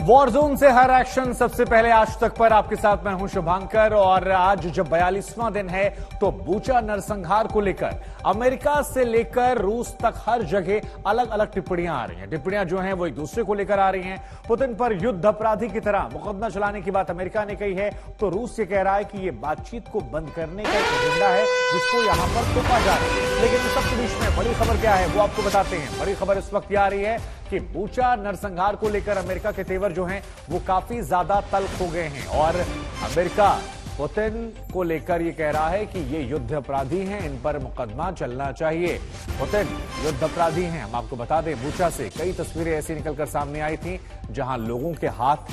War zone से हर action सबसे पहले आज तक पर आपके साथ मैं हूं शुभांकर। और आज जब 42वां दिन है तो बूचा नरसंहार को लेकर अमेरिका से लेकर रूस तक हर जगह अलग अलग टिप्पणियां आ रही हैं। टिप्पणियां जो हैं वो एक दूसरे को लेकर आ रही हैं। पुतिन पर युद्ध अपराधी की तरह मुकदमा चलाने की बात अमेरिका ने कही है तो रूस ये कह रहा है कि ये बातचीत को बंद करने का एक एजेंडा है जिसको यहां पर तोपा जा रहा है। लेकिन इस सबके बीच में बड़ी खबर क्या है वो आपको बताते हैं। बड़ी खबर इस वक्त आ रही है कि बूचा नरसंहार को लेकर अमेरिका के तेवर जो हैं वो काफी ज्यादा तल्ख हो गए हैं और अमेरिका पुतिन को लेकर ये कह रहा है कि ये युद्ध अपराधी हैं, इन पर मुकदमा चलना चाहिए। पुतिन युद्ध अपराधी हैं। हम आपको बता दें बूचा से कई तस्वीरें ऐसी निकलकर सामने आई थी जहां लोगों के हाथ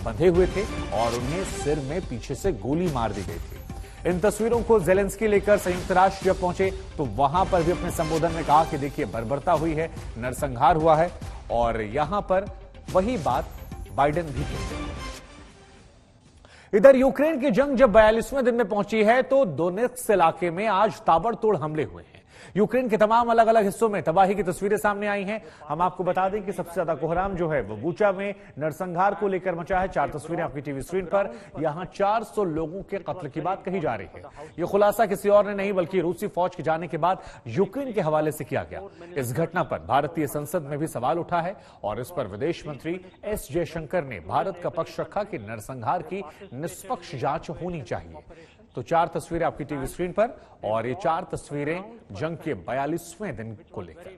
बंधे हुए थे और उन्हें सिर में पीछे से गोली मार दी गई थी। इन तस्वीरों को जेलेंस्की लेकर संयुक्त राष्ट्र जब पहुंचे तो वहां पर भी अपने संबोधन में कहा कि देखिए बर्बरता हुई है, नरसंहार हुआ है। और यहां पर वही बात बाइडेन भी कहते हैं। इधर यूक्रेन की जंग जब 42वें दिन में पहुंची है तो दोनेत्स्क इलाके में आज ताबड़तोड़ हमले हुए हैं। यूक्रेन के तमाम अलग अलग हिस्सों में तबाही की तस्वीरें सामने आई हैं। हम आपको बता दें कि सबसे ज्यादा कोहराम जो है वो बूचा में नरसंहार को लेकर मचा है। 4 तस्वीरें आपकी टीवी स्क्रीन पर। यहां 400 लोगों के कत्ल की बात कही जा रही है। यह खुलासा किसी और ने नहीं बल्कि रूसी फौज के जाने के बाद यूक्रेन के हवाले से किया गया। इस घटना पर भारतीय संसद में भी सवाल उठा है और इस पर विदेश मंत्री एस जयशंकर ने भारत का पक्ष रखा कि नरसंहार की निष्पक्ष जांच होनी चाहिए। तो 4 तस्वीरें आपकी टीवी स्क्रीन पर और ये 4 तस्वीरें जंग के 42वें दिन को लेकर।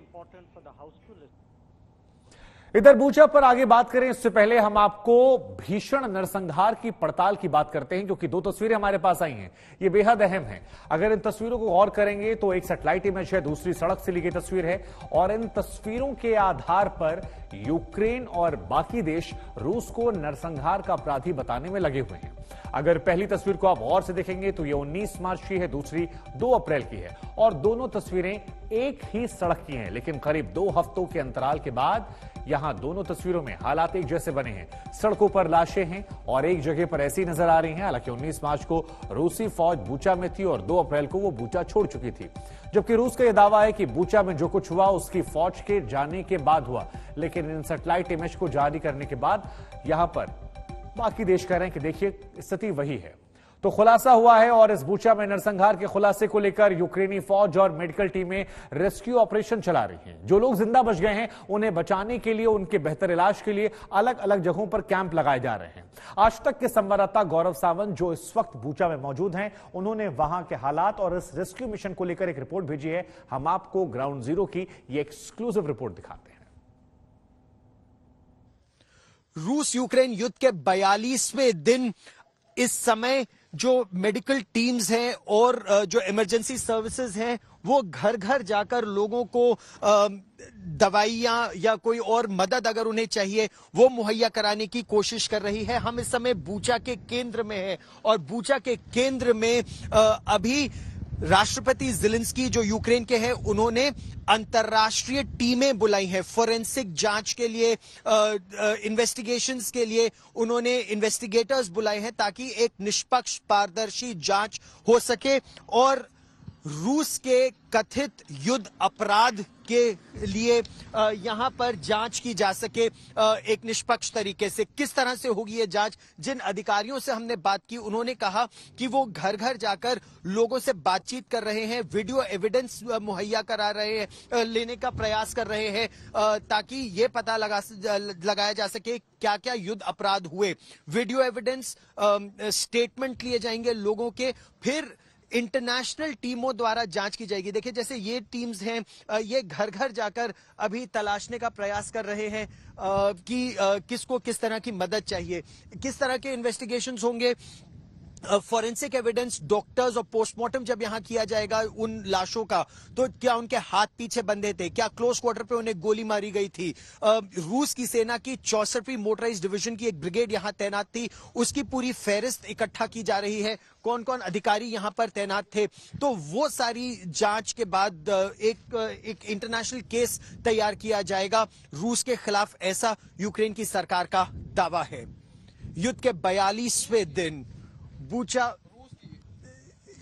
इधर बूचा पर आगे बात करें इससे पहले हम आपको भीषण नरसंहार की पड़ताल की बात करते हैं क्योंकि 2 तस्वीरें हमारे पास आई हैं। ये बेहद अहम है। अगर इन तस्वीरों को गौर करेंगे तो एक सैटेलाइट इमेज है, दूसरी सड़क से ली गई तस्वीर है और इन तस्वीरों के आधार पर यूक्रेन और बाकी देश रूस को नरसंहार का अपराधी बताने में लगे हुए हैं। अगर पहली तस्वीर को आप गौर से देखेंगे तो ये 19 मार्च की है, दूसरी 2 अप्रैल की है और दोनों तस्वीरें एक ही सड़क की हैं। लेकिन करीब 2 हफ्तों के अंतराल के बाद यहां दोनों तस्वीरों में हालात एक जैसे बने हैं। सड़कों पर लाशें हैं और एक जगह पर ऐसी नजर आ रही हैं। हालांकि 19 मार्च को रूसी फौज बूचा में थी और 2 अप्रैल को वो बूचा छोड़ चुकी थी। जबकि रूस का यह दावा है कि बूचा में जो कुछ हुआ उसकी फौज के जाने के बाद हुआ। लेकिन इन सैटेलाइट इमेज को जारी करने के बाद यहां पर बाकी देश कह रहे हैं कि देखिए स्थिति वही है। तो खुलासा हुआ है और इस बूचा में नरसंहार के खुलासे को लेकर यूक्रेनी फौज और मेडिकल टीमें रेस्क्यू ऑपरेशन चला रही हैं। जो लोग जिंदा बच गए हैं उन्हें बचाने के लिए, उनके बेहतर इलाज के लिए अलग अलग जगहों पर कैंप लगाए जा रहे हैं। आज तक के संवाददाता गौरव सावंत जो इस वक्त बूचा में मौजूद हैं, उन्होंने वहां के हालात और इस रेस्क्यू मिशन को लेकर एक रिपोर्ट भेजी है। हम आपको ग्राउंड जीरो की ये एक्सक्लूसिव रिपोर्ट दिखाते हैं। रूस यूक्रेन युद्ध के 42वें दिन इस समय जो मेडिकल टीम्स हैं और जो इमरजेंसी सर्विसेज हैं वो घर घर जाकर लोगों को दवाइयां या कोई और मदद अगर उन्हें चाहिए वो मुहैया कराने की कोशिश कर रही है। हम इस समय बूचा के केंद्र में हैं और बूचा के केंद्र में अभी राष्ट्रपति ज़ेलेंस्की जो यूक्रेन के हैं उन्होंने अंतर्राष्ट्रीय टीमें बुलाई हैं फोरेंसिक जांच के लिए, इन्वेस्टिगेशंस के लिए उन्होंने इन्वेस्टिगेटर्स बुलाए हैं ताकि एक निष्पक्ष पारदर्शी जांच हो सके और रूस के कथित युद्ध अपराध के लिए यहां पर जांच की जा सके एक निष्पक्ष तरीके से। किस तरह से होगी ये जांच? जिन अधिकारियों से हमने बात की उन्होंने कहा कि वो घर घर जाकर लोगों से बातचीत कर रहे हैं, वीडियो एविडेंस मुहैया करा रहे हैं, लेने का प्रयास कर रहे हैं ताकि ये पता लगाया जा सके क्या क्या युद्ध अपराध हुए। वीडियो एविडेंस, स्टेटमेंट लिए जाएंगे लोगों के, फिर इंटरनेशनल टीमों द्वारा जांच की जाएगी। देखिए जैसे ये टीम्स हैं ये घर घर जाकर अभी तलाशने का प्रयास कर रहे हैं कि किसको किस तरह की मदद चाहिए, किस तरह के इन्वेस्टिगेशंस होंगे। फॉरेंसिक एविडेंस, डॉक्टर्स और पोस्टमार्टम जब यहां किया जाएगा उन लाशों का तो क्या उनके हाथ पीछे बंधे थे, क्या क्लोज क्वार्टर पे उन्हें गोली मारी गई थी। रूस की सेना की 64वीं मोटराइज्ड डिवीजन की एक ब्रिगेड यहां तैनात थी, उसकी पूरी फेहरिस्त इकट्ठा की जा रही है, कौन कौन अधिकारी यहां पर तैनात थे। तो वो सारी जांच के बाद एक इंटरनेशनल केस तैयार किया जाएगा रूस के खिलाफ, ऐसा यूक्रेन की सरकार का दावा है। युद्ध के 42वें दिन बूचा,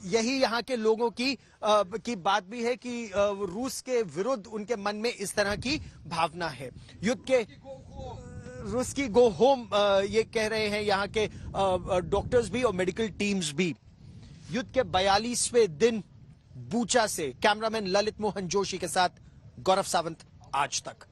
यही यहाँ के लोगों की बात भी है कि रूस के विरुद्ध उनके मन में इस तरह की भावना है। युद्ध के रुस्की गो होम ये कह रहे हैं यहाँ के डॉक्टर्स भी और मेडिकल टीम्स भी। युद्ध के 42वें दिन बूचा से कैमरामैन ललित मोहन जोशी के साथ गौरव सावंत, आज तक।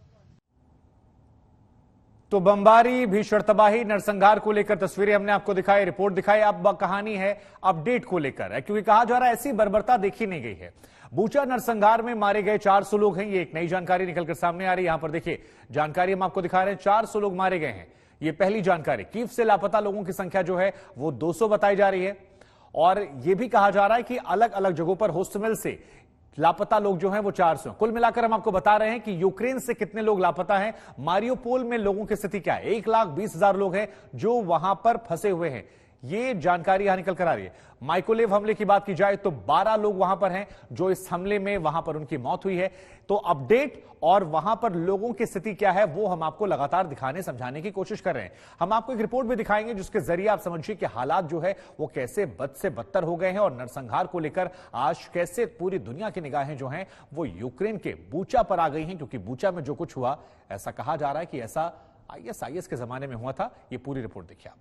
तो बमबारी, भीषण तबाही, नरसंहार को लेकर तस्वीरें हमने आपको दिखाई, रिपोर्ट दिखाई। अब कहानी है अपडेट को लेकर है, क्योंकि कहा जा रहा है ऐसी बर्बरता देखी नहीं गई है। बूचा नरसंहार में मारे गए 400 लोग हैं, ये एक नई जानकारी निकलकर सामने आ रही है। यहां पर देखिए जानकारी हम आपको दिखा रहे हैं, 400 लोग मारे गए हैं, ये पहली जानकारी। कीव से लापता लोगों की संख्या जो है वो 200 बताई जा रही है, और यह भी कहा जा रहा है कि अलग अलग जगहों पर होस्टमिल से लापता लोग जो हैं वो 400। कुल मिलाकर हम आपको बता रहे हैं कि यूक्रेन से कितने लोग लापता हैं। मारियोपोल में लोगों की स्थिति क्या है, 1,20,000 लोग हैं जो वहां पर फंसे हुए हैं, ये जानकारी यहां निकल कर आ रही है। माइकोलेव हमले की बात की जाए तो 12 लोग वहां पर हैं जो इस हमले में वहां पर उनकी मौत हुई है। तो अपडेट और वहां पर लोगों की स्थिति क्या है वो हम आपको लगातार दिखाने समझाने की कोशिश कर रहे हैं। हम आपको एक रिपोर्ट भी दिखाएंगे जिसके जरिए आप समझिए कि हालात जो है वो कैसे बद से बदतर हो गए हैं, और नरसंहार को लेकर आज कैसे पूरी दुनिया की निगाहें जो हैं वो यूक्रेन के बूचा पर आ गई हैं। क्योंकि बूचा में जो कुछ हुआ, ऐसा कहा जा रहा है कि ऐसा ISIS के जमाने में हुआ था। ये पूरी रिपोर्ट देखिए आप।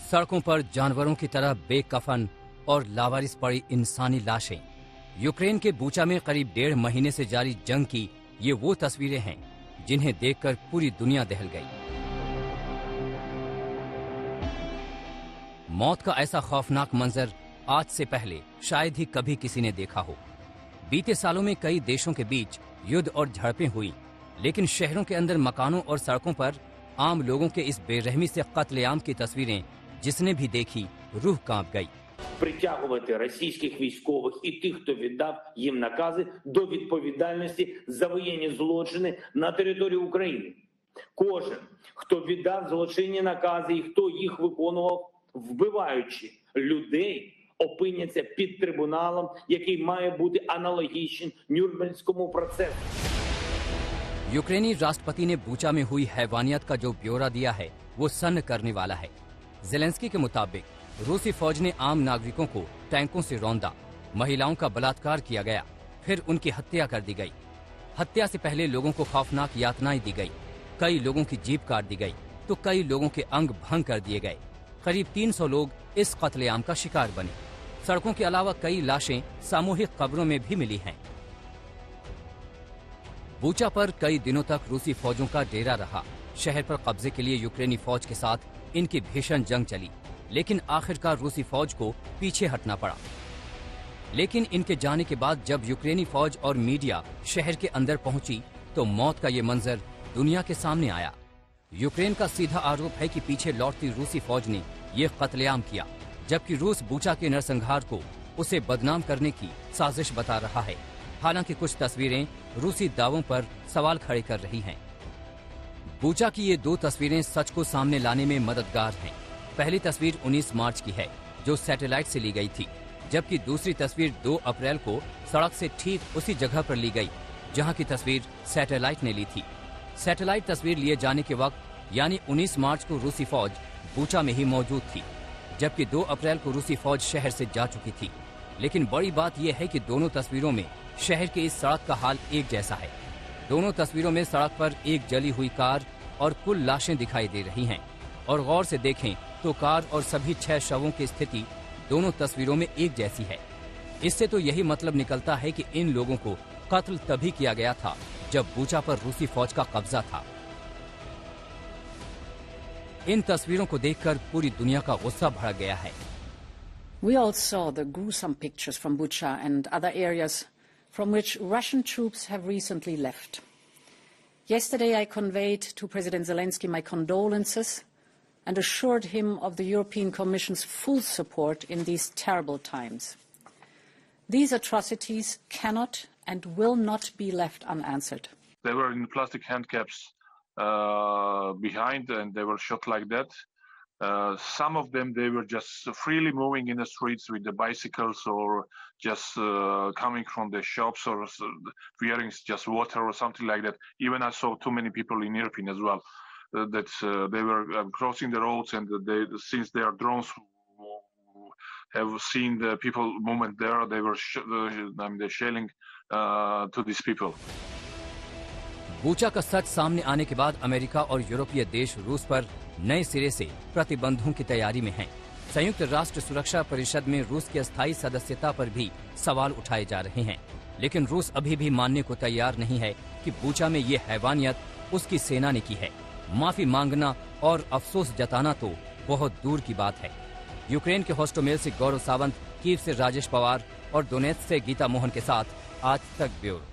सड़कों पर जानवरों की तरह बेकफन और लावारिस पड़ी इंसानी लाशें। यूक्रेन के बूचा में करीब 1.5 महीने से जारी जंग की ये वो तस्वीरें हैं जिन्हें देखकर पूरी दुनिया दहल गई। मौत का ऐसा खौफनाक मंजर आज से पहले शायद ही कभी किसी ने देखा हो। बीते सालों में कई देशों के बीच युद्ध और झड़पें हुई, लेकिन शहरों के अंदर मकानों और सड़कों पर आम लोगों के इस बेरहमी से कत्लेआम की तस्वीरें जिसने भी देखी रूह कांप गई। Притягувати російських військових і тих, хто віддав їм накази, до відповідальності за воєнні злочини на території України. Кожен, хто віддав злочинні накази і хто їх виконував, вбиваючи людей, опиняться під трибуналом, який має бути аналогічним Нюрнберзькому процесу. यूक्रेनी राष्ट्रपति ने बूचा में हुई हैवानियत का जो ब्यौरा दिया है वो सन्न करने वाला है। ज़ेलेंस्की के मुताबिक रूसी फौज ने आम नागरिकों को टैंकों से रौंदा, महिलाओं का बलात्कार किया गया, फिर उनकी हत्या कर दी गई। हत्या से पहले लोगों को खौफनाक यातनाएं दी गई, कई लोगों की जीभ काट दी गई तो कई लोगों के अंग भंग कर दिए गए। करीब 300 लोग इस कत्लेआम का शिकार बने। सड़कों के अलावा कई लाशें सामूहिक कब्रों में भी मिली हैं। बूचा पर कई दिनों तक रूसी फौजों का डेरा रहा। शहर पर कब्जे के लिए यूक्रेनी फौज के साथ इनकी भीषण जंग चली, लेकिन आखिरकार रूसी फौज को पीछे हटना पड़ा। लेकिन इनके जाने के बाद जब यूक्रेनी फौज और मीडिया शहर के अंदर पहुंची तो मौत का ये मंजर दुनिया के सामने आया। यूक्रेन का सीधा आरोप है कि पीछे लौटती रूसी फौज ने ये कत्लेआम किया, जबकि रूस बूचा के नरसंहार को उसे बदनाम करने की साजिश बता रहा है। हालांकि कुछ तस्वीरें रूसी दावों पर सवाल खड़े कर रही हैं। बूचा की ये 2 तस्वीरें सच को सामने लाने में मददगार हैं। पहली तस्वीर 19 मार्च की है जो सैटेलाइट से ली गई थी, जबकि दूसरी तस्वीर 2 अप्रैल को सड़क से ठीक उसी जगह पर ली गई जहां की तस्वीर सैटेलाइट ने ली थी। सैटेलाइट तस्वीर लिए जाने के वक्त यानी 19 मार्च को रूसी फौज बूचा में ही मौजूद थी, जबकि 2 अप्रैल को रूसी फौज शहर से जा चुकी थी। लेकिन बड़ी बात यह है कि दोनों तस्वीरों में शहर की इस सड़क का हाल एक जैसा है। दोनों तस्वीरों में सड़क पर एक जली हुई कार और कुल लाशें दिखाई दे रही हैं, और गौर से देखें तो कार और सभी 6 शवों की स्थिति दोनों तस्वीरों में एक जैसी है। इससे तो यही मतलब निकलता है कि इन लोगों को कत्ल तभी किया गया था जब बूचा पर रूसी फौज का कब्जा था। इन तस्वीरों को देखकर पूरी दुनिया का गुस्सा भड़क गया है। We all saw the gruesome pictures from Bucha and other areas from which Russian troops have recently left. Yesterday I conveyed to President Zelensky my condolences and assured him of the European Commission's full support in these terrible times. These atrocities cannot and will not be left unanswered. They were in plastic handcuffs behind, and they were shot like that. Some of them, they were just freely moving in the streets with the bicycles, or just coming from the shops, or wearing just water or something like that. Even I saw too many people in Irpin as well. they were crossing the roads, and since their drones have seen the people movement there, they were shelling to these people. Bucha का सच सामने आने के बाद America और यूरोपीय देश रूस पर नए सिरे से प्रतिबंधों की तैयारी में हैं। संयुक्त राष्ट्र सुरक्षा परिषद में रूस की अस्थायी सदस्यता पर भी सवाल उठाए जा रहे हैं, लेकिन रूस अभी भी मानने को तैयार नहीं है कि बूचा में ये हैवानियत उसकी सेना ने की है। माफी मांगना और अफसोस जताना तो बहुत दूर की बात है। यूक्रेन के होस्टोमेल से गौरव सावंत, कीव से राजेश पवार और डोनेत्स्क से गीता मोहन के साथ आज तक ब्यूरो।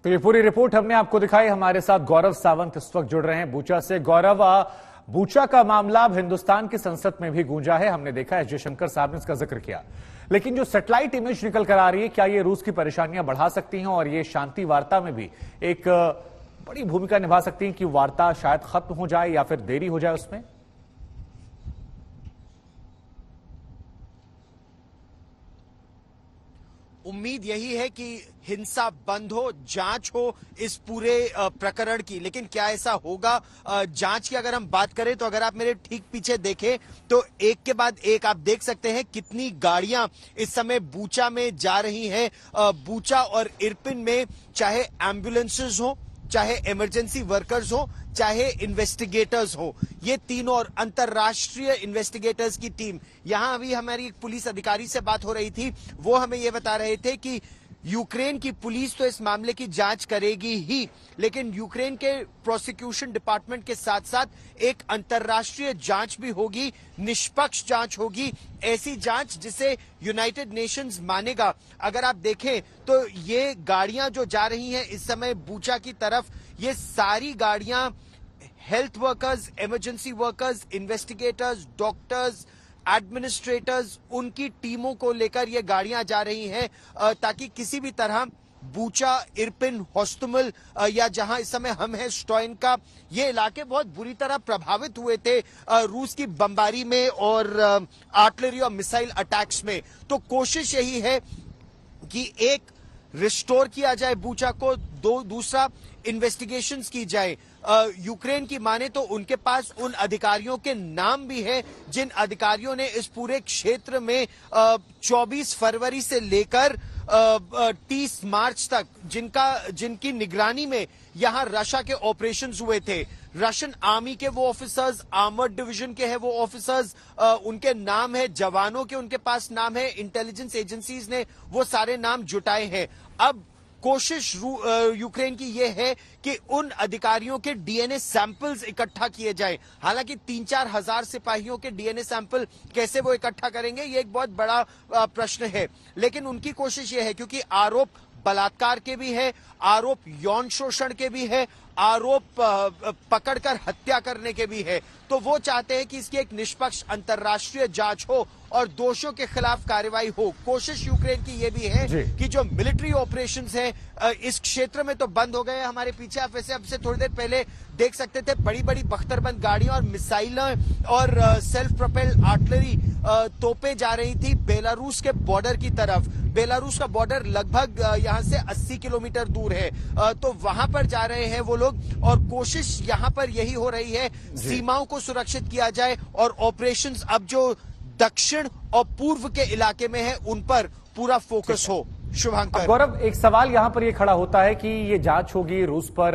तो ये पूरी रिपोर्ट हमने आपको दिखाई। हमारे साथ गौरव सावंत इस वक्त जुड़ रहे हैं बूचा से। गौरव, बूचा का मामला अब हिंदुस्तान की संसद में भी गूंजा है। हमने देखा एस जयशंकर साहब ने इसका जिक्र किया, लेकिन जो सैटेलाइट इमेज निकल कर आ रही है, क्या ये रूस की परेशानियां बढ़ा सकती हैं और ये शांति वार्ता में भी एक बड़ी भूमिका निभा सकती हैं कि वार्ता शायद खत्म हो जाए या फिर देरी हो जाए उसमें? उम्मीद यही है कि हिंसा बंद हो, जांच हो इस पूरे प्रकरण की। लेकिन क्या ऐसा होगा? जांच की अगर हम बात करें तो अगर आप मेरे ठीक पीछे देखें तो एक के बाद एक आप देख सकते हैं कितनी गाड़ियां इस समय बूचा में जा रही हैं। बूचा और इरपिन में चाहे एम्बुलेंसेस हो, चाहे इमरजेंसी वर्कर्स हो, चाहे इन्वेस्टिगेटर्स हो, ये तीनों और अंतरराष्ट्रीय इन्वेस्टिगेटर्स की टीम। यहां अभी हमारी एक पुलिस अधिकारी से बात हो रही थी, वो हमें ये बता रहे थे कि यूक्रेन की पुलिस तो इस मामले की जांच करेगी ही, लेकिन यूक्रेन के प्रोसिक्यूशन डिपार्टमेंट के साथ साथ एक अंतरराष्ट्रीय जांच भी होगी, निष्पक्ष जांच होगी, ऐसी जांच जिसे यूनाइटेड नेशंस मानेगा। अगर आप देखें तो ये गाड़ियां जो जा रही हैं इस समय बूचा की तरफ, ये सारी गाड़ियां health workers, emergency workers, investigators, doctors, administrators, उनकी टीमों को लेकर ये गाड़ियां जा रही हैं ताकि किसी भी तरह बूचा, इरपिन, होस्टोमेल या जहां इस समय हम हैं स्टॉइन का, ये इलाके बहुत बुरी तरह प्रभावित हुए थे रूस की बमबारी में और आर्टिलरी और मिसाइल अटैक्स में। तो कोशिश यही है कि एक रिस्टोर किया जाए बूचा को, दूसरा इन्वेस्टिगेशंस की जाए। यूक्रेन की माने तो उनके पास उन अधिकारियों के नाम भी है जिन अधिकारियों ने इस पूरे क्षेत्र में 24 फरवरी से लेकर 30 मार्च तक जिनकी निगरानी में यहां रशिया के ऑपरेशंस हुए थे। रशियन आर्मी के वो ऑफिसर्स, आर्मर्ड डिवीजन के हैं वो ऑफिसर्स, उनके नाम है, जवानों के उनके पास नाम है, इंटेलिजेंस एजेंसीज ने वो सारे नाम जुटाए हैं। अब कोशिश यूक्रेन की ये है कि उन अधिकारियों के डीएनए सैंपल्स इकट्ठा किए जाएं। हालांकि 3-4 हजार सिपाहियों के डीएनए सैंपल कैसे वो इकट्ठा करेंगे, ये एक बहुत बड़ा प्रश्न है। लेकिन उनकी कोशिश ये है, क्योंकि आरोप बलात्कार के भी है, आरोप यौन शोषण के भी है, आरोप पकड़कर हत्या करने के भी है, तो वो चाहते हैं कि इसकी एक निष्पक्ष अंतर्राष्ट्रीय जांच हो और दोषियों के खिलाफ कार्रवाई हो। कोशिश यूक्रेन की ये भी है कि जो मिलिट्री ऑपरेशंस हैं इस क्षेत्र में तो बंद हो गए। हमारे पीछे आप वैसे अब से थोड़ी देर पहले देख सकते थे बड़ी बड़ी बख्तरबंद गाड़ियां और मिसाइलें और सेल्फ प्रोपेल्ड आर्टिलरी तोपें जा रही थी बेलारूस के बॉर्डर की तरफ। बेलारूस का बॉर्डर लगभग यहां से 80 किलोमीटर दूर है, तो वहां पर जा रहे हैं वो लोग और कोशिश यहां पर यही हो रही है सीमाओं को सुरक्षित किया जाए और ऑपरेशंस अब जो दक्षिण और पूर्व के इलाके में है उन पर पूरा फोकस हो। शुभांकर। गौरव, एक सवाल यहां पर यह खड़ा होता है कि ये जांच होगी, रूस पर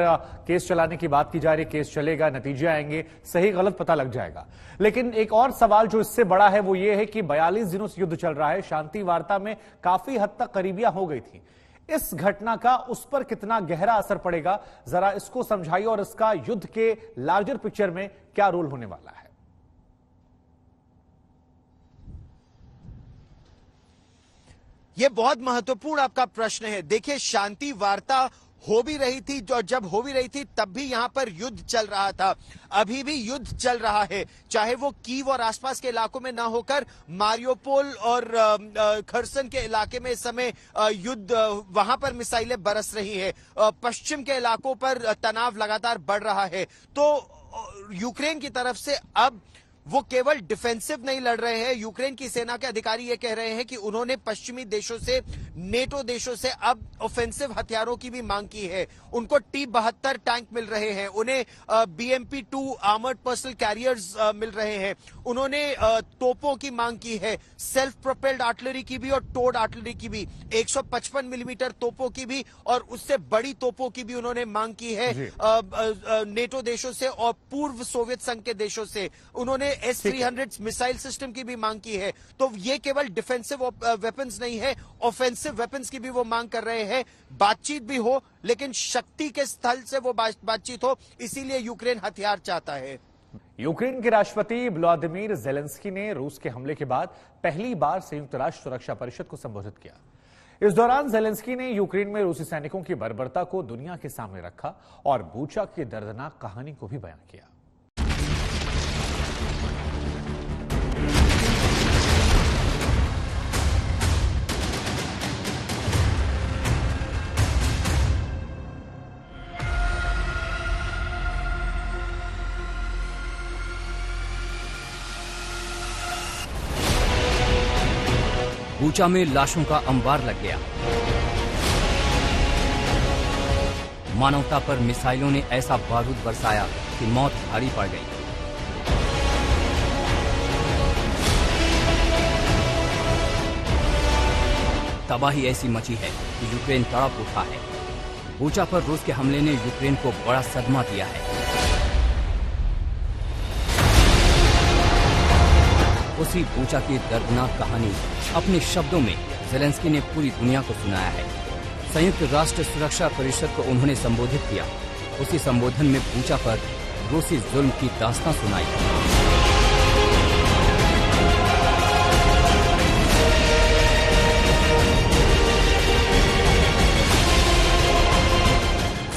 केस चलाने की बात की जा रही है, केस चलेगा, नतीजे आएंगे, सही गलत पता लग जाएगा। लेकिन एक और सवाल जो इससे बड़ा है वो ये है कि 42 दिनों से युद्ध चल रहा है, शांति वार्ता में काफी हद तक करीबियां हो गई थी। इस घटना का उस पर कितना गहरा असर पड़ेगा, जरा इसको समझाइए और इसका युद्ध के लार्जर पिक्चर में क्या रोल होने वाला है? यह बहुत महत्वपूर्ण आपका प्रश्न है। देखिए, शांति वार्ता हो भी रही थी और जब हो भी रही थी तब भी यहां पर युद्ध चल रहा था, अभी भी युद्ध चल रहा है, चाहे वो कीव और आसपास के इलाकों में ना होकर मारियोपोल और खरसन के इलाके में इस समय युद्ध, वहां पर मिसाइलें बरस रही है, पश्चिम के इलाकों पर तनाव लगातार बढ़ रहा है। तो यूक्रेन की तरफ से अब वो केवल डिफेंसिव नहीं लड़ रहे हैं। यूक्रेन की सेना के अधिकारी ये कह रहे हैं कि उन्होंने पश्चिमी देशों से नेटो देशों से अब ऑफेंसिव हथियारों की भी मांग की है। उनको T-72 टैंक मिल रहे हैं, उन्हें BMP-2 आर्मर्ड पर्सनल कैरियर्स मिल रहे हैं, उन्होंने तोपों की मांग की है, सेल्फ प्रोपेल्ड आर्टिलरी की भी और टोड आर्टिलरी की भी, 155 मिलीमीटर तोपों की भी और उससे बड़ी तोपों की भी उन्होंने मांग की है नेटो देशों से और पूर्व सोवियत संघ के देशों से। उन्होंने S-300 मिसाइल सिस्टम की भी मांग की है। तो ये केवल डिफेंसिव वेपन्स नहीं है, ऑफेंसिव वेपन्स की भी वो मांग कर रहे हैं। बातचीत भी हो लेकिन शक्ति के स्थल से वो बातचीत हो, इसीलिए यूक्रेन हथियार चाहता है। यूक्रेन के राष्ट्रपति व्लादिमीर ज़ेलेंस्की ने रूस के हमले के बाद पहली बार संयुक्त राष्ट्र सुरक्षा परिषद को संबोधित किया। इस दौरान ज़ेलेंस्की ने यूक्रेन में रूसी सैनिकों की बर्बरता को दुनिया के सामने रखा और बूचा की दर्दनाक कहानी को भी बयान किया। बूचा में लाशों का अंबार लग गया। मानवता पर मिसाइलों ने ऐसा बारूद बरसाया कि मौत भारी पड़ गई। तबाही ऐसी मची है कि यूक्रेन तड़प उठा है। बूचा पर रूस के हमले ने यूक्रेन को बड़ा सदमा दिया है। उसी बूचा की दर्दनाक कहानी अपने शब्दों में ज़ेलेंस्की ने पूरी दुनिया को सुनाया है। संयुक्त राष्ट्र सुरक्षा परिषद को उन्होंने संबोधित किया। उसी संबोधन में बूचा पर रूसी जुल्म की दास्तां सुनाई।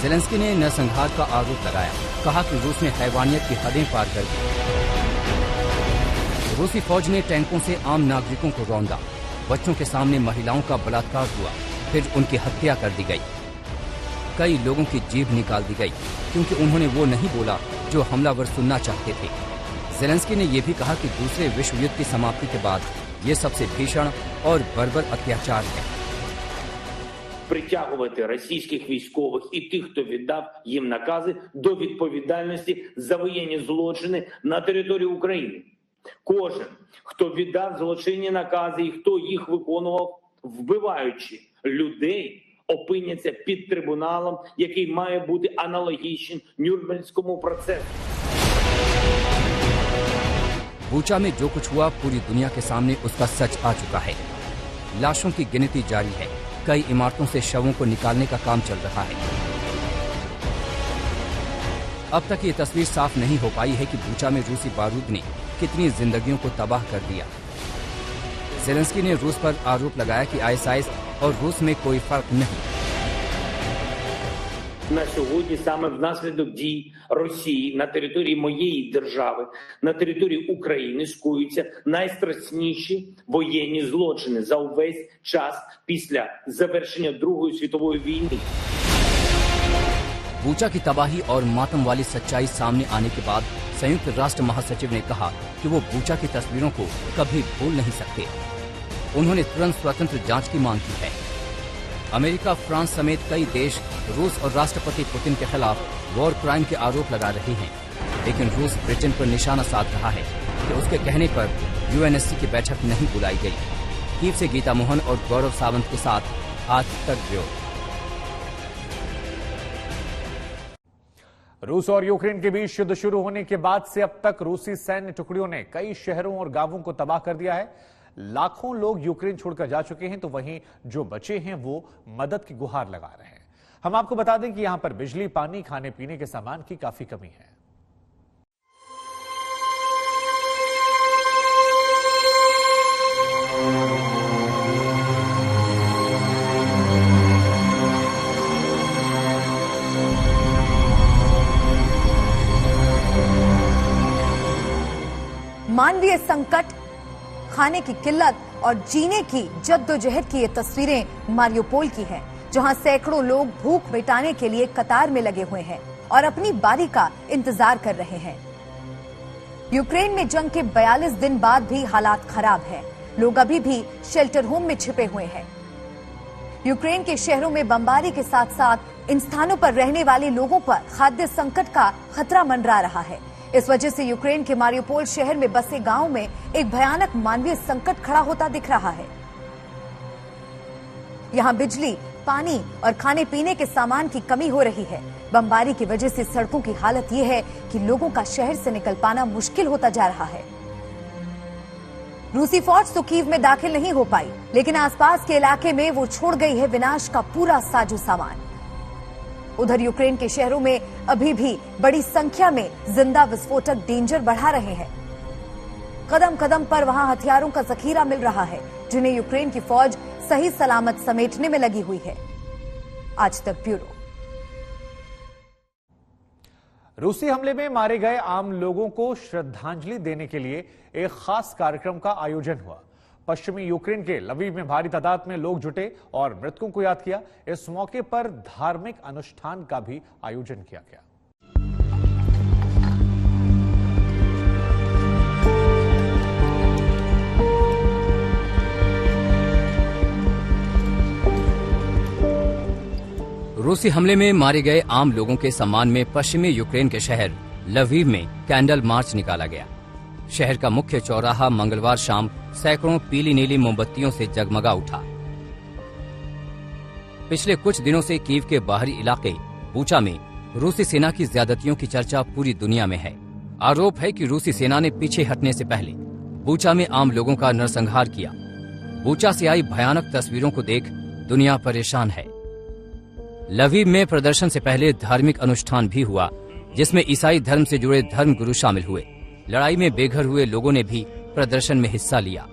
ज़ेलेंस्की ने नरसंहार का आरोप लगाया, कहा कि रूस ने हैवानियत की हदें पार कर दी। रूसी फौज ने टैंकों से आम नागरिकों को रौंदा, बच्चों के सामने महिलाओं का बलात्कार हुआ, फिर उनकी हत्या कर दी गई। कई लोगों की जीभ निकाल दी गई क्योंकि उन्होंने वो नहीं बोला जो हमलावर सुनना चाहते थे। ज़ेलेंस्की ने यह भी कहा कि दूसरे विश्व युद्ध की समाप्ति के बाद ये सबसे भीषण और बर्बर अत्याचार है। Притягувати російських військових і тих, хто віддав їм накази, до відповідальності за воєнні злочини на території України. Кожен, хто віддав злочинні накази і хто їх виконував, вбиваючи людей, опиняться під трибуналом, який має бути аналогічним Нюрнбергському процесу. बूचा में जो कुछ हुआ पूरी दुनिया के सामने उसका सच आ चुका है। लाशों की गिनती जारी है। कई इमारतों से शवों को निकालने का काम चल रहा है। अब तक ये तस्वीर साफ नहीं हो पाई है कि बूचा में रूसी बारूद ने कितनी जिंदगियों को तबाह कर दिया। ज़ेलेंस्की ने रूस पर आरोप लगाया कि ISIS और रूस में कोई फर्क नहीं। На сьогодні саме внаслідок дій Росії на території моєї держави, на території України скоюються найстрашніші воєнні злочини за увесь час після завершення Другої світової війни. बूचा की तबाही और मातम वाली सच्चाई सामने आने के बाद संयुक्त राष्ट्र महासचिव ने कहा कि वो बूचा की तस्वीरों को कभी भूल नहीं सकते। उन्होंने तुरंत स्वतंत्र जांच की मांग की है। अमेरिका, फ्रांस समेत कई देश रूस और राष्ट्रपति पुतिन के खिलाफ वॉर क्राइम के आरोप लगा रहे हैं, लेकिन रूस ब्रिटेन पर निशाना साध रहा है कि उसके कहने पर UNSC की बैठक नहीं बुलाई गई। कीव से गीता मोहन और गौरव सावंत के साथ आज तक ब्यूरो। रूस और यूक्रेन के बीच युद्ध शुरू होने के बाद से अब तक रूसी सैन्य टुकड़ियों ने कई शहरों और गांवों को तबाह कर दिया है। लाखों लोग यूक्रेन छोड़कर जा चुके हैं, तो वहीं जो बचे हैं वो मदद की गुहार लगा रहे हैं। हम आपको बता दें कि यहां पर बिजली, पानी, खाने पीने के सामान की काफी कमी है। मानवीय संकट, खाने की किल्लत और जीने की जद्दोजहद की ये तस्वीरें मारियोपोल की हैं, जहां सैकड़ों लोग भूख मिटाने के लिए कतार में लगे हुए हैं और अपनी बारी का इंतजार कर रहे हैं। यूक्रेन में जंग के 42 दिन बाद भी हालात खराब हैं। लोग अभी भी शेल्टर होम में छिपे हुए हैं। यूक्रेन के शहरों में बमबारी के साथ साथ इन स्थानों पर रहने वाले लोगों पर खाद्य संकट का खतरा मंडरा रहा है। इस वजह से यूक्रेन के मारियोपोल शहर में बसे गांव में एक भयानक मानवीय संकट खड़ा होता दिख रहा है। यहां बिजली, पानी और खाने पीने के सामान की कमी हो रही है। बमबारी की वजह से सड़कों की हालत यह है कि लोगों का शहर से निकल पाना मुश्किल होता जा रहा है। रूसी फौज तो कीव में दाखिल नहीं हो पाई, लेकिन आसपास के इलाके में वो छोड़ गई है विनाश का पूरा साजो सामान। उधर यूक्रेन के शहरों में अभी भी बड़ी संख्या में जिंदा विस्फोटक डेंजर बढ़ा रहे हैं। कदम कदम पर वहां हथियारों का जखीरा मिल रहा है, जिन्हें यूक्रेन की फौज सही सलामत समेटने में लगी हुई है। आज तक ब्यूरो। रूसी हमले में मारे गए आम लोगों को श्रद्धांजलि देने के लिए एक खास कार्यक्रम का आयोजन हुआ। पश्चिमी यूक्रेन के लवीव में भारी तादाद में लोग जुटे और मृतकों को याद किया। इस मौके पर धार्मिक अनुष्ठान का भी आयोजन किया गया। रूसी हमले में मारे गए आम लोगों के सम्मान में पश्चिमी यूक्रेन के शहर लवीव में कैंडल मार्च निकाला गया। शहर का मुख्य चौराहा मंगलवार शाम सैकड़ों पीली नीली मोमबत्तियों से जगमगा उठा। पिछले कुछ दिनों से कीव के बाहरी इलाके बूचा में रूसी सेना की ज्यादतियों की चर्चा पूरी दुनिया में है। आरोप है कि रूसी सेना ने पीछे हटने से पहले बूचा में आम लोगों का नरसंहार किया। बूचा से आई भयानक तस्वीरों को देख दुनिया परेशान है। लवीव में प्रदर्शन से पहले धार्मिक अनुष्ठान भी हुआ, जिसमें ईसाई धर्म से जुड़े धर्म गुरु शामिल हुए। लड़ाई में बेघर हुए लोगों ने भी प्रदर्शन में हिस्सा लिया।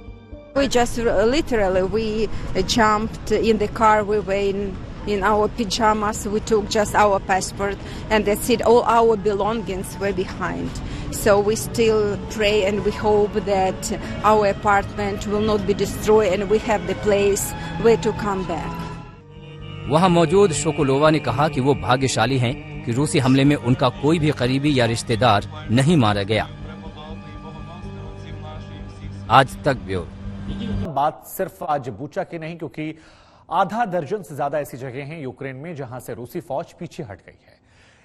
We just literally we jumped in the car. We were in our pajamas. We took just our passport, and that's it. All our belongings were behind. So we still pray and we hope that our apartment will not be destroyed, and we have the place where to come back. वहां मौजूद शोकोलोवा ने कहा कि वो भाग्यशाली हैं कि रूसी हमले में उनका कोई भी करीबी या रिश्तेदार नहीं मारा गया। आज तक ब्यूरो। बात सिर्फ आज बूचा की नहीं, क्योंकि आधा दर्जन से ज्यादा ऐसी जगह हैं यूक्रेन में जहां से रूसी फौज पीछे हट गई है।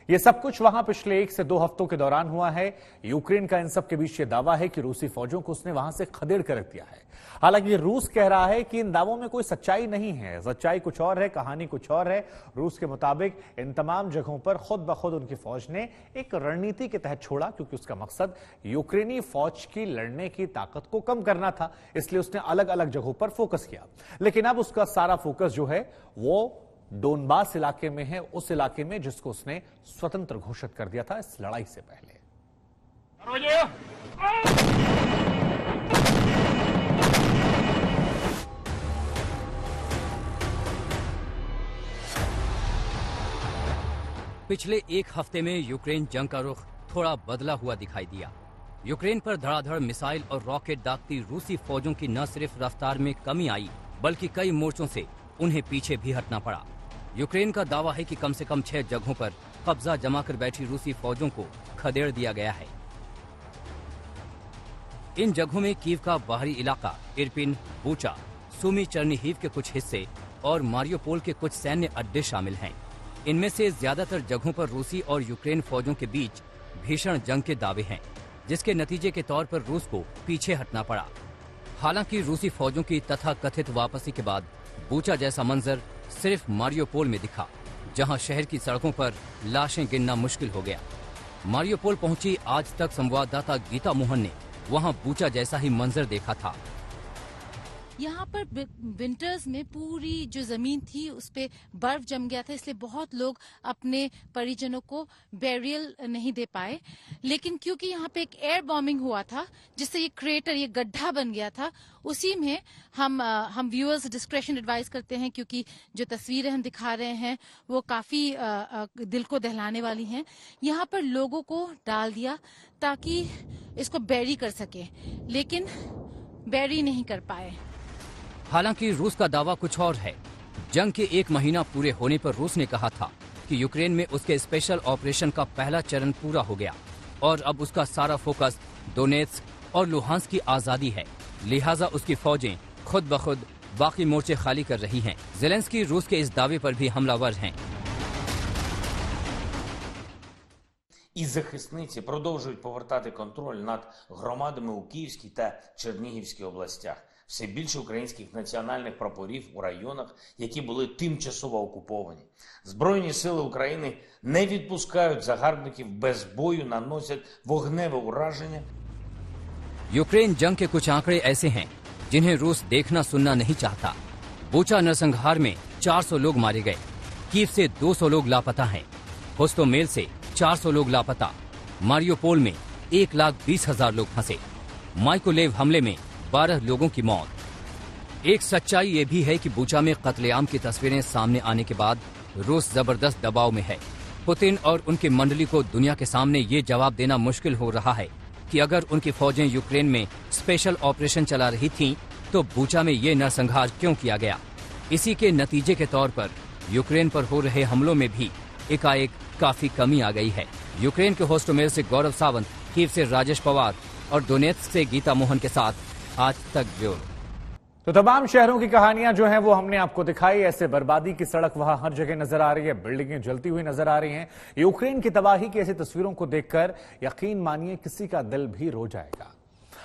ये सब कुछ वहां पिछले 1 से 2 हफ्तों के दौरान हुआ है। यूक्रेन का इन सब के बीच ये दावा है कि रूसी फौजों को उसने वहां से खदेड़ कर रख दिया है। हालांकि रूस कह रहा है कि इन दावों में कोई सच्चाई नहीं है। सच्चाई कुछ और है, कहानी कुछ और है। रूस के मुताबिक इन तमाम जगहों पर खुद ब खुद उनकी फौज ने एक रणनीति के तहत छोड़ा, क्योंकि उसका मकसद यूक्रेनी फौज की लड़ने की ताकत को कम करना था। इसलिए उसने अलग अलग जगहों पर फोकस किया। लेकिन अब उसका सारा फोकस जो है वो डोनबास इलाके में है, उस इलाके में जिसको उसने स्वतंत्र घोषित कर दिया था इस लड़ाई से पहले। पिछले 1 हफ्ते में यूक्रेन जंग का रुख थोड़ा बदला हुआ दिखाई दिया। यूक्रेन पर धड़ाधड़ मिसाइल और रॉकेट दागती रूसी फौजों की न सिर्फ रफ्तार में कमी आई, बल्कि कई मोर्चों से उन्हें पीछे भी हटना पड़ा। यूक्रेन का दावा है कि कम से कम 6 जगहों पर कब्जा जमाकर बैठी रूसी फौजों को खदेड़ दिया गया है। इन जगहों में कीव का बाहरी इलाका, इरपिन, बूचा, सुमी चर्निहिव के कुछ हिस्से और मारियोपोल के कुछ सैन्य अड्डे शामिल हैं। इनमें से ज्यादातर जगहों पर रूसी और यूक्रेन फौजों के बीच भीषण जंग के दावे हैं, जिसके नतीजे के तौर पर रूस को पीछे हटना पड़ा। हालांकि रूसी फौजों की तथाकथित वापसी के बाद बूचा जैसा मंजर सिर्फ मारियोपोल में दिखा, जहां शहर की सड़कों पर लाशें गिनना मुश्किल हो गया। मारियोपोल पहुंची आज तक संवाददाता गीता मोहन ने वहां बूचा जैसा ही मंजर देखा था। यहाँ पर विंटर्स में पूरी जो जमीन थी उस पे बर्फ जम गया था, इसलिए बहुत लोग अपने परिजनों को बेरियल नहीं दे पाए। लेकिन क्योंकि यहाँ पे एक एयर बॉम्बिंग हुआ था जिससे ये क्रेटर, ये गड्ढा बन गया था, उसी में हम व्यूअर्स डिस्क्रेशन एडवाइस करते हैं, क्योंकि जो तस्वीरें हम दिखा रहे हैं वो काफी दिल को दहलाने वाली हैं। यहाँ पर लोगों को डाल दिया ताकि इसको बैरी कर सके, लेकिन बैरी नहीं कर पाए। हालांकि रूस का दावा कुछ और है। जंग के 1 महीना पूरे होने पर रूस ने कहा था कि यूक्रेन में उसके स्पेशल ऑपरेशन का पहला चरण पूरा हो गया और अब उसका सारा फोकस डोनेत्स्क और लुहांस्क की आजादी है। लिहाजा उसकी फौजें खुद ब खुद बाकी मोर्चे खाली कर रही हैं। ज़ेलेंस्की रूस के इस दावे पर भी हमलावर हैं। І захисниці продовжують повертати контроль над громадами у Київській та Чернігівській областях. Все більше українських національних прапорів у районах, які були тимчасово окуповані. Збройні сили України не відпускають загарбників без бою, наносять вогневе ураження. यूक्रेन जंग के कुछ आंकड़े ऐसे हैं जिन्हें रूस देखना सुनना नहीं चाहता। बूचा नरसंहार में 400 लोग मारे गए। कीव से 200 लोग लापता हैं। होस्टोमेल से 400 लोग लापता। मारियोपोल में 1,20,000 लोग फंसे। माइकोलेव हमले में 12 लोगों की मौत। एक सच्चाई ये भी है कि बूचा में कत्लेआम की तस्वीरें सामने आने के बाद रूस जबरदस्त दबाव में है। पुतिन और उनकी मंडली को दुनिया के सामने ये जवाब देना मुश्किल हो रहा है कि अगर उनकी फौजें यूक्रेन में स्पेशल ऑपरेशन चला रही थीं, तो बूचा में ये नरसंहार क्यों किया गया। इसी के नतीजे के तौर पर यूक्रेन पर हो रहे हमलों में भी एकाएक काफी कमी आ गई है। यूक्रेन के होस्टोमेल से गौरव सावंत, कीव से राजेश पवार और डोनेत्स्क से गीता मोहन के साथ आज तक ब्यूरो। तो तमाम शहरों की कहानियां जो हैं वो हमने आपको दिखाई। ऐसे बर्बादी की सड़क वहां हर जगह नजर आ रही है, बिल्डिंगें जलती हुई नजर आ रही हैं। यूक्रेन की तबाही की ऐसी तस्वीरों को देखकर यकीन मानिए किसी का दिल भी रो जाएगा।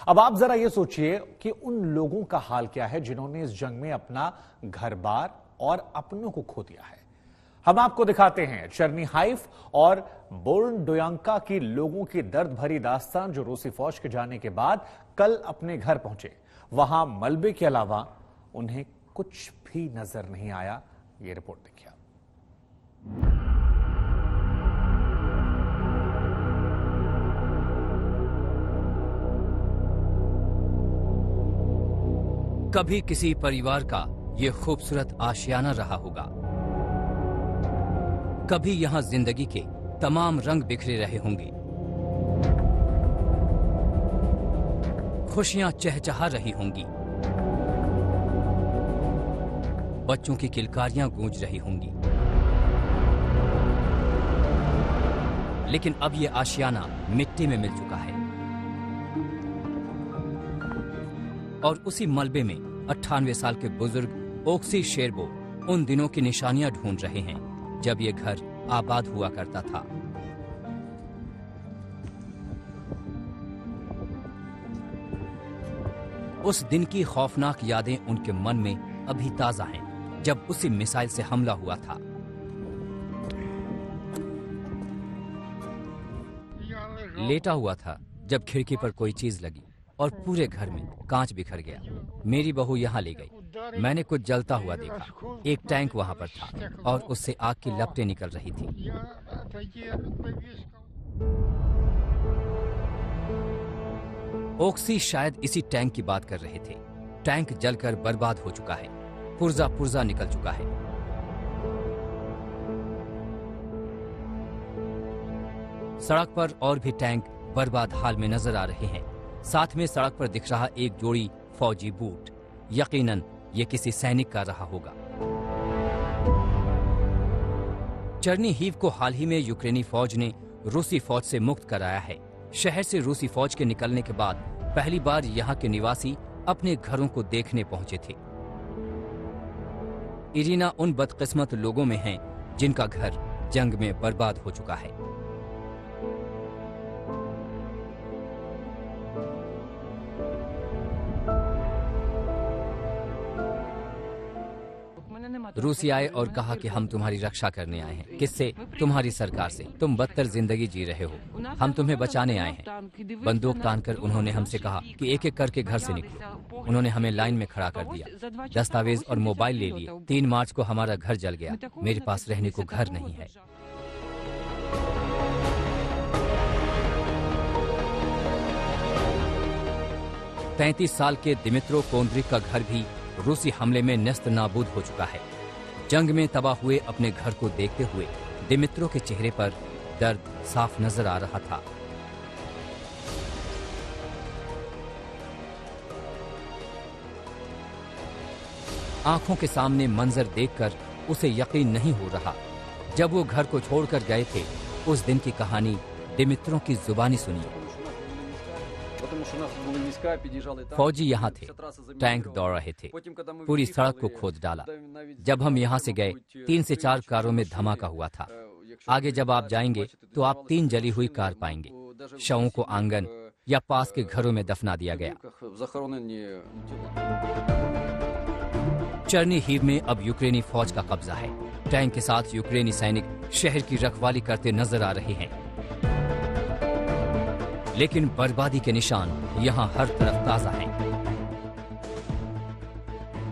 अब आप जरा ये सोचिए कि उन लोगों का हाल क्या है जिन्होंने इस जंग में अपना घर बार और अपनों को खो दिया है। हम आपको दिखाते हैं चर्नीहाइव और बोर्नडोयांका की लोगों की दर्द भरी दास्तान, जो रूसी फौज के जाने के बाद कल अपने घर पहुंचे। वहां मलबे के अलावा उन्हें कुछ भी नजर नहीं आया। ये रिपोर्ट देखिए। कभी किसी परिवार का ये खूबसूरत आशियाना रहा होगा। कभी यहां जिंदगी के तमाम रंग बिखरे रहे होंगे। खुशियां चहचहा रही होंगी। बच्चों की किलकारियां गूंज रही होंगी। लेकिन अब यह आशियाना मिट्टी में मिल चुका है। और उसी मलबे में 98 साल के बुजुर्ग ओक्सी शेरबो उन दिनों की निशानियां ढूंढ रहे हैं जब ये घर आबाद हुआ करता था। उस दिन की खौफनाक यादें उनके मन में अभी ताजा हैं, जब उसी मिसाइल से हमला हुआ था। लेटा हुआ था जब खिड़की पर कोई चीज लगी और पूरे घर में कांच बिखर गया। मेरी बहू यहाँ ले गई। मैंने कुछ जलता हुआ देखा। एक टैंक वहां पर था और उससे आग की लपटें निकल रही थी। ओक्सी शायद इसी टैंक की बात कर रहे थे। टैंक जलकर बर्बाद हो चुका है, पुर्जा पुर्जा निकल चुका है। सड़क पर और भी टैंक बर्बाद हाल में नजर आ रहे हैं। साथ में सड़क पर दिख रहा एक जोड़ी फौजी बूट, यकीनन ये किसी सैनिक का रहा होगा। चर्नीहिव को हाल ही में यूक्रेनी फौज ने रूसी फौज से मुक्त कराया है। शहर से रूसी फौज के निकलने के बाद पहली बार यहाँ के निवासी अपने घरों को देखने पहुंचे थे। इरीना उन बदकिस्मत लोगों में हैं जिनका घर जंग में बर्बाद हो चुका है। रूसी आए और कहा कि हम तुम्हारी रक्षा करने आए हैं। किससे? तुम्हारी सरकार से। तुम बदतर जिंदगी जी रहे हो, हम तुम्हें बचाने आए हैं। बंदूक तानकर उन्होंने हमसे कहा कि एक एक करके घर से निकलो। उन्होंने हमें लाइन में खड़ा कर दिया, दस्तावेज और मोबाइल ले लिए। 3 मार्च को हमारा घर जल गया। मेरे पास रहने को घर नहीं है। तैंतीस साल के दिमित्रो कोंद्रिक का घर भी रूसी हमले में नस्त नाबूद हो चुका है। जंग में तबाह हुए अपने घर को देखते हुए दिमित्रो के चेहरे पर दर्द साफ नजर आ रहा था। आंखों के सामने मंजर देखकर उसे यकीन नहीं हो रहा। जब वो घर को छोड़कर गए थे, उस दिन की कहानी दिमित्रो की जुबानी सुनिए। फौजी यहाँ थे, टैंक दौड़ रहे थे, पूरी सड़क को खोद डाला। जब हम यहाँ से गए 3 से 4 कारों में धमाका हुआ था। आगे जब आप जाएंगे तो आप 3 जली हुई कार पाएंगे। शवों को आंगन या पास के घरों में दफना दिया गया। चर्निहिव में अब यूक्रेनी फौज का कब्जा है। टैंक के साथ यूक्रेनी सैनिक शहर की रखवाली करते नजर आ रहे हैं, लेकिन बर्बादी के निशान यहाँ हर तरफ ताजा हैं।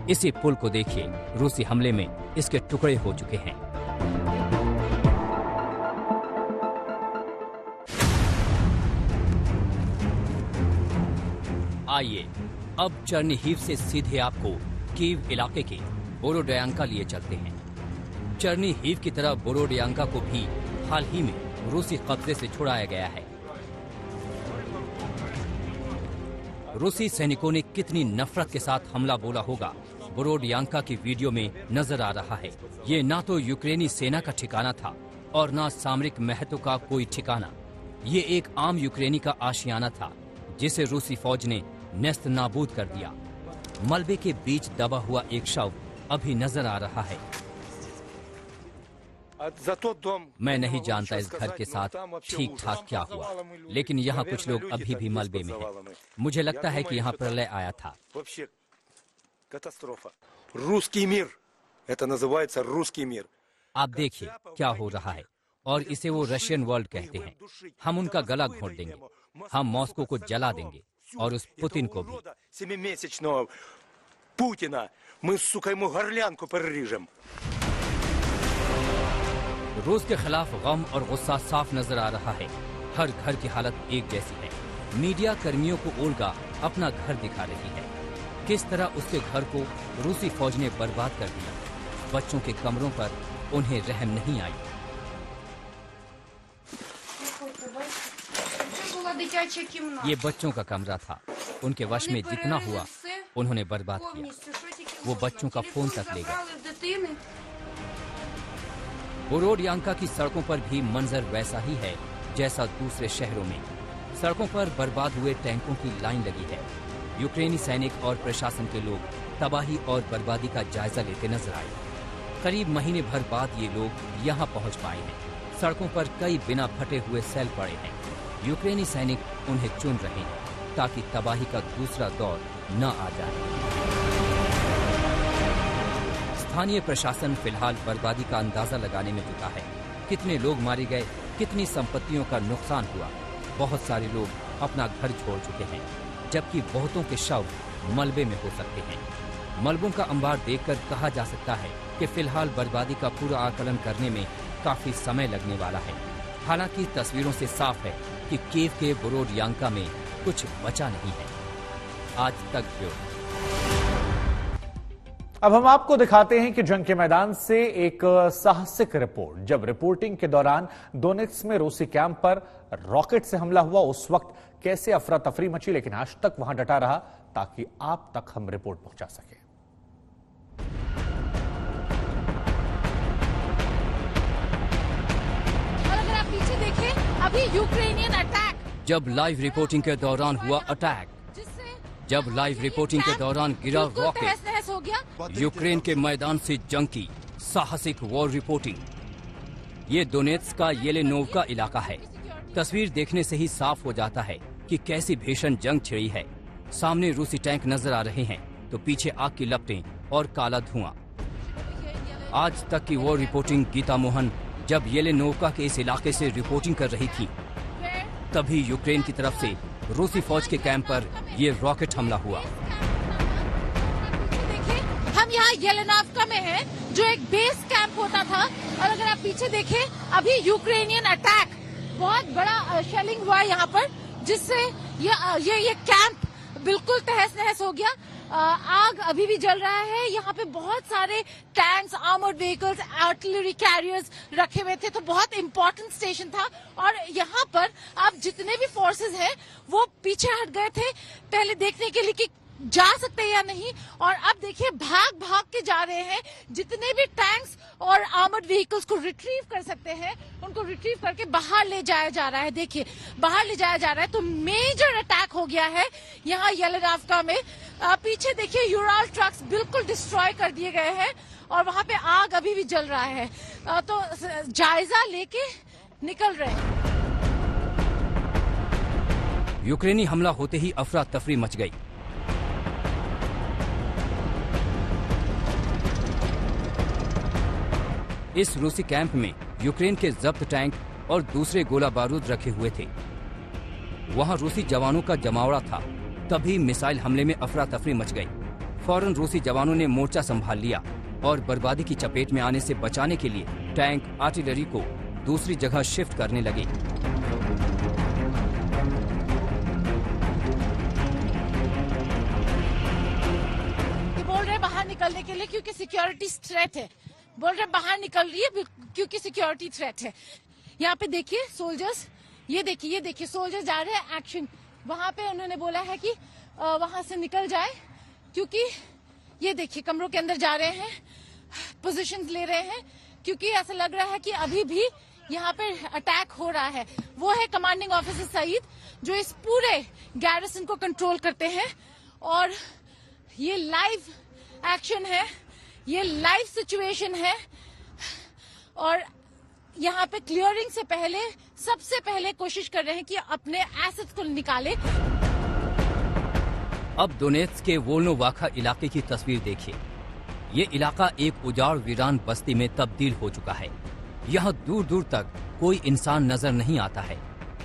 इसी पुल को देखिए, रूसी हमले में इसके टुकड़े हो चुके हैं। आइए अब चर्निहिव से सीधे आपको कीव इलाके के बोरोडियांका लिए चलते हैं। चर्निहिव की तरह बोरोडियांका को भी हाल ही में रूसी कब्जे से छुड़ाया गया है। रूसी सैनिकों ने कितनी नफरत के साथ हमला बोला होगा, बोरोडियांका की वीडियो में नजर आ रहा है। ये ना तो यूक्रेनी सेना का ठिकाना था और ना सामरिक महत्व का कोई ठिकाना। ये एक आम यूक्रेनी का आशियाना था, जिसे रूसी फौज ने नेस्त नाबूद कर दिया। मलबे के बीच दबा हुआ एक शव अभी नजर आ रहा है। मैं नहीं जानता इस घर के साथ ठीक ठाक क्या हुआ, लेकिन यहाँ कुछ लोग अभी भी मलबे में हैं। मुझे लगता है कि यहाँ प्रलय आया था। आप देखिए क्या हो रहा है, और इसे वो रशियन वर्ल्ड कहते हैं। हम उनका गला घोंट देंगे, हम मॉस्को को जला देंगे और उस पुतिन को भी। रूस के खिलाफ गम और गुस्सा साफ नजर आ रहा है। हर घर की हालत एक जैसी है। मीडिया कर्मियों को ओल्गा अपना घर दिखा रही है, किस तरह उसके घर को रूसी फौज ने बर्बाद कर दिया। बच्चों के कमरों पर उन्हें रहम नहीं आई। ये बच्चों का कमरा था, उनके वश में जितना हुआ उन्होंने बर्बाद किया। वो बच्चों का फोन तक ले गए। बोरोडियांका की सड़कों पर भी मंजर वैसा ही है जैसा दूसरे शहरों में। सड़कों पर बर्बाद हुए टैंकों की लाइन लगी है। यूक्रेनी सैनिक और प्रशासन के लोग तबाही और बर्बादी का जायजा लेते नजर आए। करीब महीने भर बाद ये लोग यहाँ पहुँच पाए हैं। सड़कों पर कई बिना फटे हुए सेल पड़े हैं। यूक्रेनी सैनिक उन्हें चुन रहे हैं ताकि तबाही का दूसरा दौर न आ जाए। स्थानीय प्रशासन फिलहाल बर्बादी का अंदाजा लगाने में जुटा है। कितने लोग मारे गए, कितनी संपत्तियों का नुकसान हुआ। बहुत सारे लोग अपना घर छोड़ चुके हैं, जबकि बहुतों के शव मलबे में हो सकते हैं। मलबों का अंबार देखकर कहा जा सकता है कि फिलहाल बर्बादी का पूरा आकलन करने में काफी समय लगने वाला है। हालांकि तस्वीरों से साफ है कि कीव के बोरोडियांका में कुछ बचा नहीं है। आज तक ब्यूरो। अब हम आपको दिखाते हैं कि जंग के मैदान से एक साहसिक रिपोर्ट। जब रिपोर्टिंग के दौरान दोनेत्स्क में रूसी कैंप पर रॉकेट से हमला हुआ, उस वक्त कैसे अफरा तफरी मची, लेकिन आज तक वहां डटा रहा ताकि आप तक हम रिपोर्ट पहुंचा सके। और अगर आप पीछे देखें, अभी यूक्रेनियन अटैक। जब लाइव रिपोर्टिंग के दौरान हुआ अटैक, जब लाइव रिपोर्टिंग के दौरान गिरा रॉकेट, हो गया। यूक्रेन के मैदान से जंग की साहसिक वॉर रिपोर्टिंग। ये दोनेत्स्क का येलेनोव्का इलाका है। तस्वीर देखने से ही साफ हो जाता है कि कैसी भीषण जंग छिड़ी है। सामने रूसी टैंक नजर आ रहे हैं तो पीछे आग की लपटें और काला धुआं। आज तक की वॉर रिपोर्टिंग गीता मोहन जब येलेनोव्का के इस इलाके से रिपोर्टिंग कर रही थी, तभी यूक्रेन की तरफ से रूसी फौज के कैंप पर ये रॉकेट हमला हुआ। हम यहाँ येलेनोव्का में हैं, जो एक बेस कैंप होता था। और अगर आप पीछे देखें, अभी यूक्रेनियन अटैक, बहुत बड़ा शेलिंग हुआ यहाँ पर, जिससे ये कैंप बिल्कुल तहस नहस हो गया। आग अभी भी जल रहा है। यहाँ पे बहुत सारे tanks, armoured vehicles, artillery carriers रखे हुए थे, तो बहुत इंपॉर्टेंट स्टेशन था। और यहाँ पर अब जितने भी फोर्सेस हैं वो पीछे हट गए थे पहले देखने के लिए कि जा सकते हैं या नहीं। और अब देखिए भाग भाग के जा रहे हैं। जितने भी टैंक्स और आर्मर्ड व्हीकल्स को रिट्रीव कर सकते हैं, उनको रिट्रीव करके बाहर ले जाया जा रहा है। देखिए बाहर ले जाया जा रहा है। तो मेजर अटैक अटैक हो गया है यहाँ येलेनावका में। पीछे देखिए यूराल ट्रक्स बिल्कुल डिस्ट्रॉय कर दिए गए हैं और वहां पे आग अभी भी जल रहा है। तो जायजा लेके निकल रहे हैं। यूक्रेनी हमला होते ही अफरा तफरी मच गई। इस रूसी कैंप में यूक्रेन के जब्त टैंक और दूसरे गोला बारूद रखे हुए थे। वहां रूसी जवानों का जमावड़ा था। तभी मिसाइल हमले में अफरा तफरी मच गई। फौरन रूसी जवानों ने मोर्चा संभाल लिया और बर्बादी की चपेट में आने से बचाने के लिए टैंक आर्टिलरी को दूसरी जगह शिफ्ट करने लगे। बोल रहे बाहर निकलने के लिए क्योंकि सिक्योरिटी थ्रेट है। बोल रहे बाहर निकल रही है क्योंकि सिक्योरिटी थ्रेट है। यहाँ पे देखिए सोल्जर्स, ये देखिए सोल्जर्स जा रहे हैं एक्शन। वहां पे उन्होंने बोला है कि वहां से निकल जाए क्योंकि ये देखिए कमरों के अंदर जा रहे हैं, पोजीशंस ले रहे हैं क्योंकि ऐसा लग रहा है कि अभी भी यहाँ पे अटैक हो रहा है। वो है कमांडिंग ऑफिसर सईद जो इस पूरे गैरिसन को कंट्रोल करते हैं और ये लाइव एक्शन है, ये लाइव सिचुएशन है और यहाँ पे क्लियरिंग से पहले सबसे पहले कोशिश कर रहे हैं कि अपने एसेट्स को निकाले। अब दोनेत्स्क के वोल्नोवाखा इलाके की तस्वीर देखिए। ये इलाका एक उजाड़ वीरान बस्ती में तब्दील हो चुका है। यहाँ दूर दूर तक कोई इंसान नजर नहीं आता है,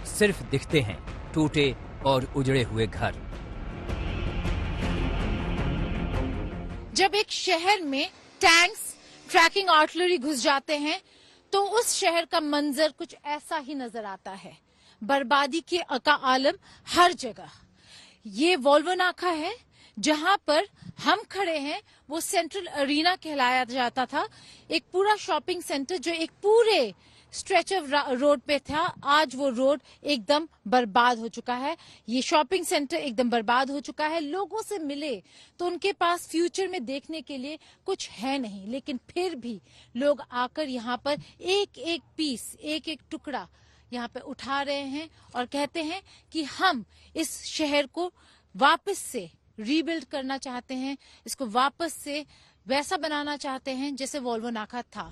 सिर्फ दिखते हैं टूटे और उजड़े हुए घर। जब एक शहर में टैंक्स, ट्रैकिंग आर्टिलरी घुस जाते हैं तो उस शहर का मंजर कुछ ऐसा ही नजर आता है। बर्बादी का आलम हर जगह। ये वोल्नोवाखा है जहां पर हम खड़े हैं, वो सेंट्रल अरीना कहलाया जाता था। एक पूरा शॉपिंग सेंटर जो एक पूरे स्ट्रेच ऑफ रोड पे था, आज वो रोड एकदम बर्बाद हो चुका है। ये शॉपिंग सेंटर एकदम बर्बाद हो चुका है। लोगों से मिले तो उनके पास फ्यूचर में देखने के लिए कुछ है नहीं, लेकिन फिर भी लोग आकर यहाँ पर एक एक पीस, एक एक टुकड़ा यहाँ पे उठा रहे हैं और कहते हैं कि हम इस शहर को वापस से रीबिल्ड करना चाहते हैं, इसको वापस से वैसा बनाना चाहते हैं जैसे वोल्नोवाखा था।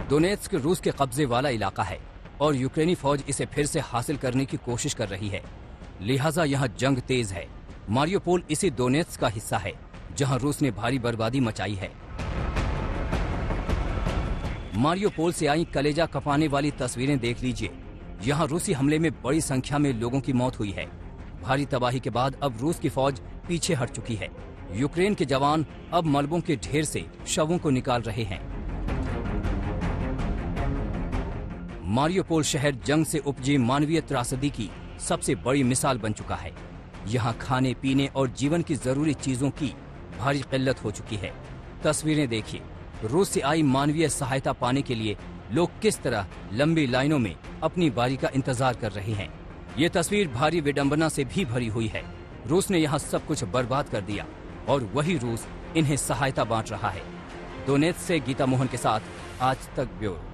दोनेत्स्क रूस के कब्जे वाला इलाका है और यूक्रेनी फौज इसे फिर से हासिल करने की कोशिश कर रही है, लिहाजा यहाँ जंग तेज है। मारियोपोल इसी दोनेत्स्क का हिस्सा है जहाँ रूस ने भारी बर्बादी मचाई है। मारियोपोल से आई कलेजा कपाने वाली तस्वीरें देख लीजिए। यहाँ रूसी हमले में बड़ी संख्या में लोगों की मौत हुई है। भारी तबाही के बाद अब रूस की फौज पीछे हट चुकी है। यूक्रेन के जवान अब मलबों के ढेर से शवों को निकाल रहे हैं। मारियोपोल शहर जंग से उपजी मानवीय त्रासदी की सबसे बड़ी मिसाल बन चुका है। यहाँ खाने पीने और जीवन की जरूरी चीजों की भारी किल्लत हो चुकी है। तस्वीरें देखिए, रूस से आई मानवीय सहायता पाने के लिए लोग किस तरह लंबी लाइनों में अपनी बारी का इंतजार कर रहे हैं। ये तस्वीर भारी विडंबना से भी भरी हुई है। रूस ने यहाँ सब कुछ बर्बाद कर दिया और वही रूस इन्हें सहायता बांट रहा है। दोनेत्स्क से गीता मोहन के साथ आज तक ब्यूरो।